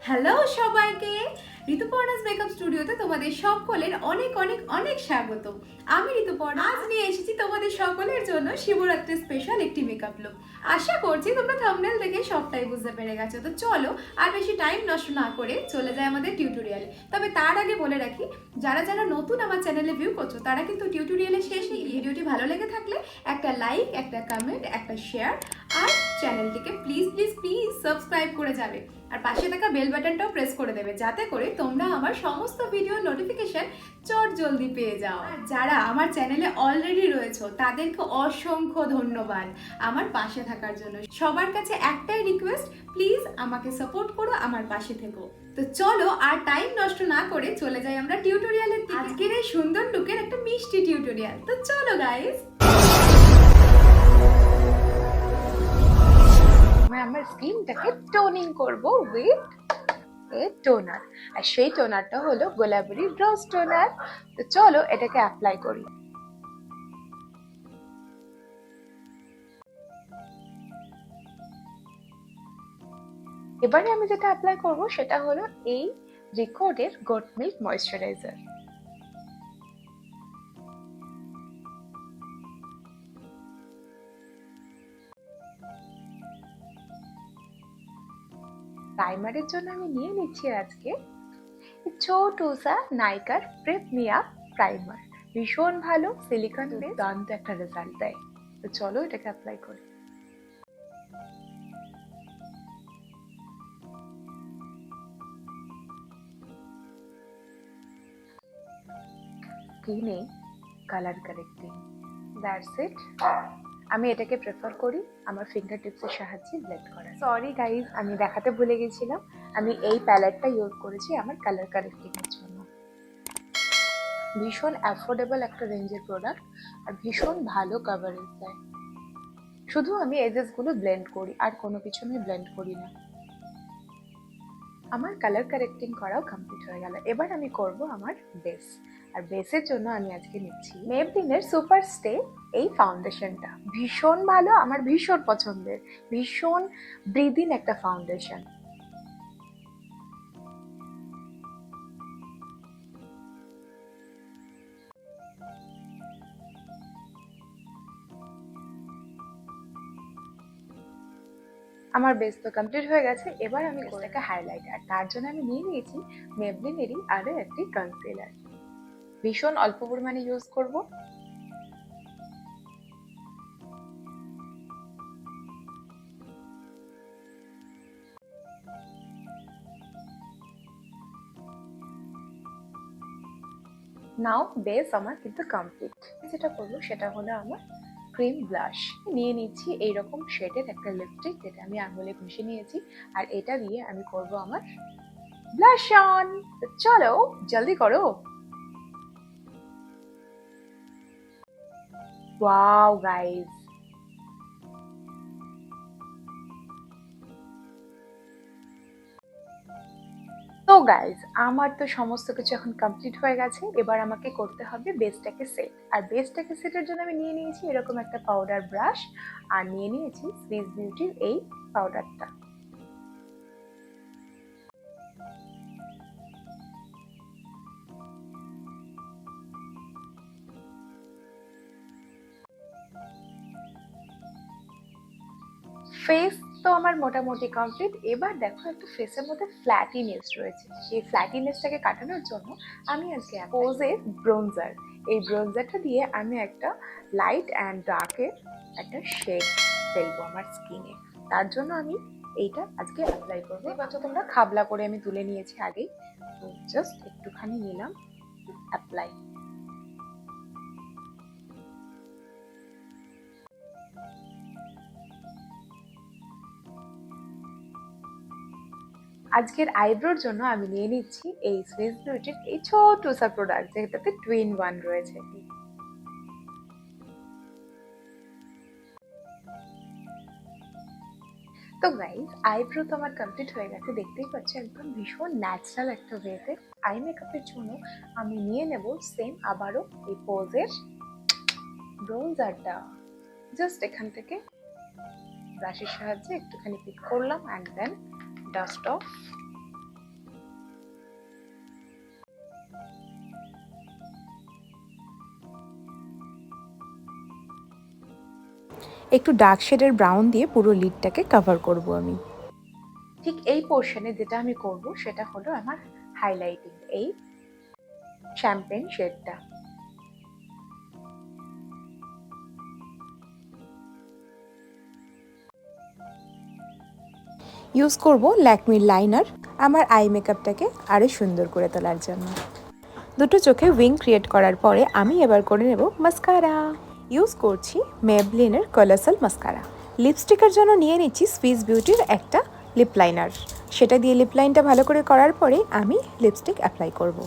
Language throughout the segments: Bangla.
হ্যালো সবাইকে, ঋতুপর্ণাস মেকআপ স্টুডিওতে তোমাদের সকলের অনেক অনেক অনেক স্বাগত। আমি ঋতুপর্ণা, আজ নিয়ে এসেছি তোমাদের সকলের জন্য শিবরাত্রি স্পেশাল একটি মেকআপ লুক। আশা করছি তোমরা থাম্বনেল দেখে সবটাই বুঝতে পেরে গেছো। তো চলো আর বেশি টাইম নষ্ট না করে চলে যায় আমাদের টিউটোরিয়ালে। তবে তার আগে বলে রাখি, যারা যারা নতুন আমার চ্যানেলে ভিউ করছো তারা কিন্তু টিউটোরিয়ালে শেষে ভিডিওটি ভালো লেগে থাকলে একটা লাইক, একটা কমেন্ট, একটা শেয়ার আর চ্যানেলটিকে প্লিজ প্লিজ প্লিজ সাবস্ক্রাইব করে যাবে। আর পাশে থাকা বেল বাটনটাও প্রেস করে দেবে, যাতে করে তোমরা আমার সমস্ত ভিডিও নোটিফিকেশন চট জলদি পেয়ে যাও। আর যারা আমার চ্যানেলে অলরেডি রয়েছে তাদেরকে অসংখ্য ধন্যবাদ আমার পাশে থাকার জন্য। সবার কাছে একটাই রিকোয়েস্ট, প্লিজ আমাকে সাপোর্ট করো, আমার পাশে থেকো। তো চলো আর টাইম নষ্ট না করে চলে যাই আমরা টিউটোরিয়ালের দিকে। আজকের এই সুন্দর লুকের একটা মিষ্টি টিউটোরিয়াল। তো চলো গাইস। আমার স্কিনটাকে টোনিং করব উইথ টোনার, আর সেই টোনারটা হলো গোলাপের ব্রাউজ টোনার। তো চলো এটাকে অ্যাপ্লাই করি। এবারে আমি যেটা অ্যাপ্লাই করব সেটা হলো এই রিকোডের গোট মিল্ক ময়েশ্চারাইজার। প্রাইমারের জন্য আমি নিয়ে নিচ্ছি আজকে ছোটুসা নাইকার প্রেপ মি আপ প্রাইমার। ভীষণ ভালো সিলিকন বেস, দুর্দান্ত একটা রেজাল্ট দেয়। তো চলো এটাকে অ্যাপ্লাই করি। স্কিনে কালার কারেক্টিং, দ্যাটস ইট। আমি এটাকে প্রেফার করি আমার ফিঙ্গার টিপসের সাহায্যে ব্লেন্ড করা। সরি গাইজ, আমি দেখাতে ভুলে গেছিলাম, আমি এই প্যালেটটা ইউজ করেছি আমার কালার কারেক্টিং এর জন্য। ভীষণ অ্যাফোর্ডেবল একটা রেঞ্জের প্রোডাক্ট আর ভীষণ ভালো কভারেজ দেয়। শুধু আমি এজেস গুলো ব্লেন্ড করি, আর কোনো কিছু আমি ব্লেন্ড করি না। আমার কালার কারেক্টিং করাও কমপ্লিট হয়ে গেল। এবার আমি করব আমার বেস, আর বেসের জন্য আমি আজকে নিচ্ছি মেবলিনের সুপার স্টে এই ফাউন্ডেশনটা। ভীষণ ভালো, আমার ভীষণ পছন্দের, ভীষণ ব্রিদিং একটা ফাউন্ডেশন। আমার বেস তো কমপ্লিট হয়ে গেছে। এবার আমি এটাকে হাইলাইট, আর তার জন্য আমি নিয়ে নিয়েছি মেবলিনেরই আরো একটি কনসিলার। ভীষণ অল্প পরিমাণে ইউজ করব। নাও বেস আমার কিন্তু কমপ্লিট। যেটা করবো সেটা হলো আমার ক্রিম ব্লাশ নিয়ে নিচ্ছি এইরকম শেডের একটা লিপস্টিক, যেটা আমি আঙুলে ঘষে নিয়েছি, আর এটা দিয়ে আমি করব আমার ব্লাশ অন। চলো জলদি করো। ওয়াও গাইস, তো গাইজ আমার তো সমস্ত কিছু এখন কমপ্লিট হয়ে গেছে। এবার আমাকে করতে হবে বেসটাকে সেট, আর বেসটাকে সেটের জন্য আমি নিয়ে নিয়েছি এরকম একটা পাউডার ব্রাশ, আর নিয়ে নিয়েছি সুইস বিউটির এই পাউডারটা। ফেস তো আমার মোটামুটি কমপ্লিট। এবার দেখো একটা ফেসের মধ্যে ফ্ল্যাটিনেস রয়েছে, সেই ফ্ল্যাটিনেসটাকে কাটানোর জন্য আমি আজকে পোজের ব্রোনজার, এই ব্রোনজারটা দিয়ে আমি একটা লাইট অ্যান্ড ডার্কের একটা শেড ফেলবো আমার স্কিনে। তার জন্য আমি এইটা আজকে অ্যাপ্লাই করবো। এবার তো তোমরা খাবলা করে আমি তুলে নিয়েছি আগেই, তো জাস্ট একটুখানি নিলাম অ্যাপ্লাই। আজকের আইব্রোর জন্য আমি নিয়ে নিচ্ছি এই সুইস বিউটির এই ছোট সা প্রোডাক্ট, যেটাতে 2-in-1 রয়েছে। তো গাইস আইব্রো তো আমার কমপ্লিট হয়ে গেছে, দেখতেই পাচ্ছ একদম ভীষণ ন্যাচারাল একটা ওয়েতে। আই মেকআপের জন্য আমি নিয়ে নেব সেম আবারও এই পোজের ব্রোনজারটা। জাস্ট এখান থেকে ব্রাশের সাহায্যে একটুখানি পিক করলাম অ্যান্ড দেন ডাস্ট অফ। একটু ডার্ক শেডের ব্রাউন দিয়ে পুরো লিডটাকে কভার করব আমি। ঠিক এই পোর্শনে যেটা আমি করব সেটা হলো আমার হাইলাইটিং, এই শ্যাম্পেন শেডটা। ইউজ করব ল্যাকমির লাইনার আমার আই মেকআপটাকে আরও সুন্দর করে তোলার জন্য। দুটো চোখে উইং ক্রিয়েট করার পরে আমি এবার করে নেব মাস্কারা। ইউজ করছি মেবলিনের কলোসাল মাস্কারা। লিপস্টিকের জন্য নিয়ে নিচ্ছি সুইস বিউটির একটা লিপ লাইনার। সেটা দিয়ে লিপ লাইনটা ভালো করে করার পরে আমি লিপস্টিক অ্যাপ্লাই করব।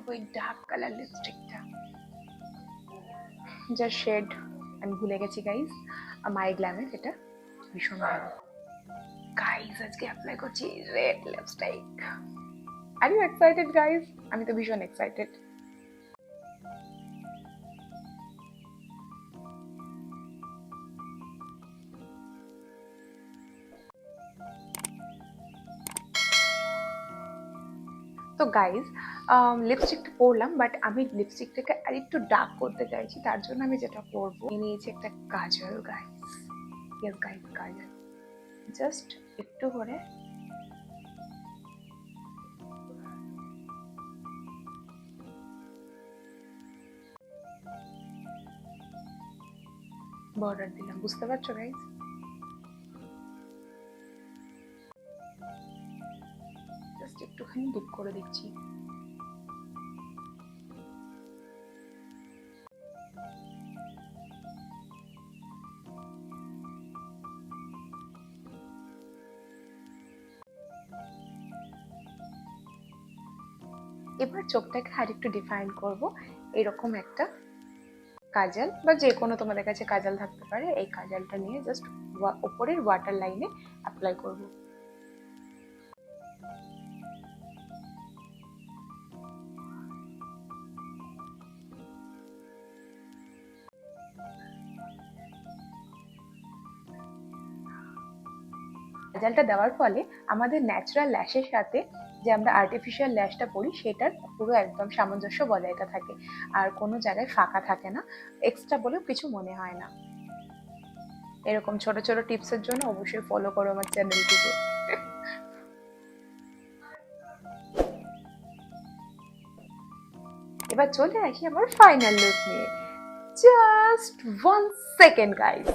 ওই ডার্ক কালার লিপস্টিকটা, যা শেড আমি ভুলে গেছি গাইজ, মাই গ্ল্যামের, এটা ভীষণ ভালো। গাইজ আজকে অ্যাপ্লাই করছি red lipstick. Are you excited guys? আমি তো ভীষণ এক্সাইটেড। তো গাইজ লিপস্টিকটা পরলাম, বাট আমি লিপস্টিকটাকে আর একটু ডার্ক করতে চাইছি। তার জন্য আমি যেটা করবো, নিয়েছি একটা কাজল গাইজ। ইয়েস গাইজ, কাজল জাস্ট একটু করে বর্ডার দিলাম, বুঝতে পারছো গাইজ? জাস্ট একটুখানি ডিপ করে দিচ্ছি। এবার চোখটাকে আর একটু ডিফাইন করব। এরকম একটা কাজল বা যে কোনো তোমাদের কাছে কাজল থাকতে পারে, এই কাজলটা নিয়ে জাস্ট উপরের ওয়াটার লাইনে অ্যাপ্লাই করব। কাজলটা দেওয়ার ফলে আমাদের ন্যাচারাল ল্যাশের সাথে যে আমরা আর্টিফিশিয়াল ল্যাশটা পরি সেটার পুরো একদম সামঞ্জস্য বজায় থাকে, আর কোনো জায়গায় ফাঁকা থাকে না, এক্সট্রা বলেও কিছু মনে হয় না। এরকম ছোট ছোট টিপসের জন্য অবশ্যই ফলো করো আমার চ্যানেলটিকে। এবার চলে আসি আমার ফাইনাল লুক নিয়ে। Just 1 second guys.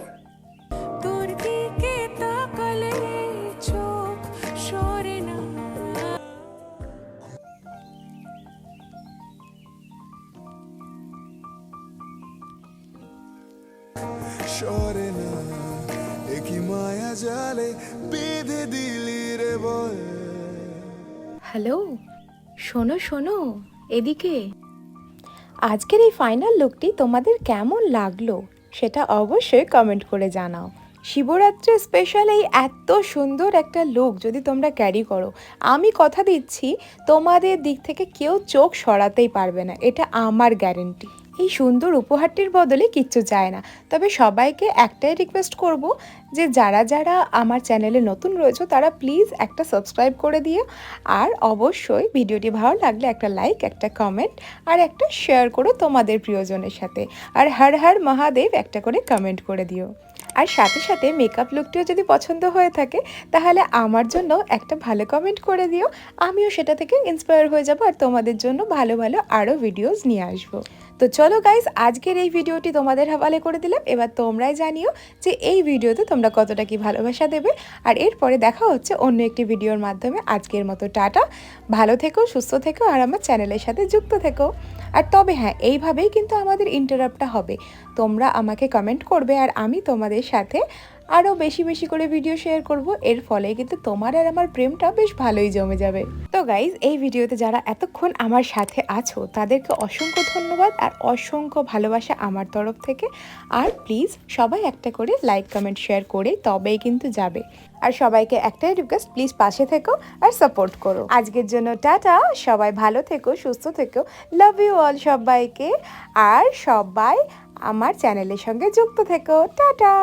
তোর দিকে তাকালে চোখ সরে না, সরে না, একই মায়া জালে বেঁধে দিলি রে বল। হ্যালো, শোনো শোনো এদিকে। আজকের এই ফাইনাল লুকটি তোমাদের কেমন লাগলো সেটা অবশ্যই কমেন্ট করে জানাও। শিবরাত্রি স্পেশাল এই এত সুন্দর একটা লুক যদি তোমরা ক্যারি করো, আমি কথা দিচ্ছি তোমাদের দিক থেকে কেউ চোখ সরাতেই পারবে না, এটা আমার গ্যারেন্টি। এই সুন্দর উপহারটির বদলে কিচ্ছু চায় না। তবে সবাইকে একটাই রিকোয়েস্ট করব যে যারা যারা আমার চ্যানেলে নতুন রয়েছে তারা প্লিজ একটা সাবস্ক্রাইব করে দিও, আর অবশ্যই ভিডিওটি ভালো লাগলে একটা লাইক, একটা কমেন্ট আর একটা শেয়ার করো তোমাদের প্রিয়জনের সাথে, আর হর হর মহাদেব একটা করে কমেন্ট করে দিও। আর সাথে সাথে মেকআপ লুকটিও যদি পছন্দ হয়ে থাকে তাহলে আমার জন্য একটা ভালো কমেন্ট করে দিও, আমিও সেটা থেকে ইন্সপায়ার হয়ে যাব আর তোমাদের জন্য ভালো ভালো আরও ভিডিওস নিয়ে আসবো। তো চলো গাইস, আজকের এই ভিডিওটি তোমাদের হাওয়ালে করে দিলাম। এবার তোমরাই জানিও যে এই ভিডিওতে তোমরা কতটা কি ভালোবাসা দেবে, আর এরপরে দেখা হচ্ছে অন্য একটি ভিডিওর মাধ্যমে। আজকের মতো টাটা, ভালো থেকো, সুস্থ থেকো আর আমার চ্যানেলের সাথে যুক্ত থেকো। আর তবে হ্যাঁ, এইভাবেই কিন্তু আমাদের ইন্টারাপ্টটা হবে, তোমরা আমাকে কমেন্ট করবে আর আমি তোমাদের সাথে আরও বেশি বেশি করে ভিডিও শেয়ার করব। এর ফলে কিন্তু তোমার আর আমার প্রেমটা বেশ ভালোই জমে যাবে। তো গাইজ, এই ভিডিওতে যারা এতক্ষণ আমার সাথে আছো তাদেরকে অসংখ্য ধন্যবাদ আর অসংখ্য ভালোবাসা আমার তরফ থেকে। আর প্লিজ সবাই একটা করে লাইক, কমেন্ট, শেয়ার করে তবেই কিন্তু যাবে। আর সবাইকে একটাই রিকোয়েস্ট, প্লিজ পাশে থেকো আর সাপোর্ট করো। আজকের জন্য টাটা, সবাই ভালো থেকো, সুস্থ থেকো, লাভ ইউ অল সবাইকে। আর সবাই আমার চ্যানেলের সঙ্গে যুক্ত থেকো। টাটা।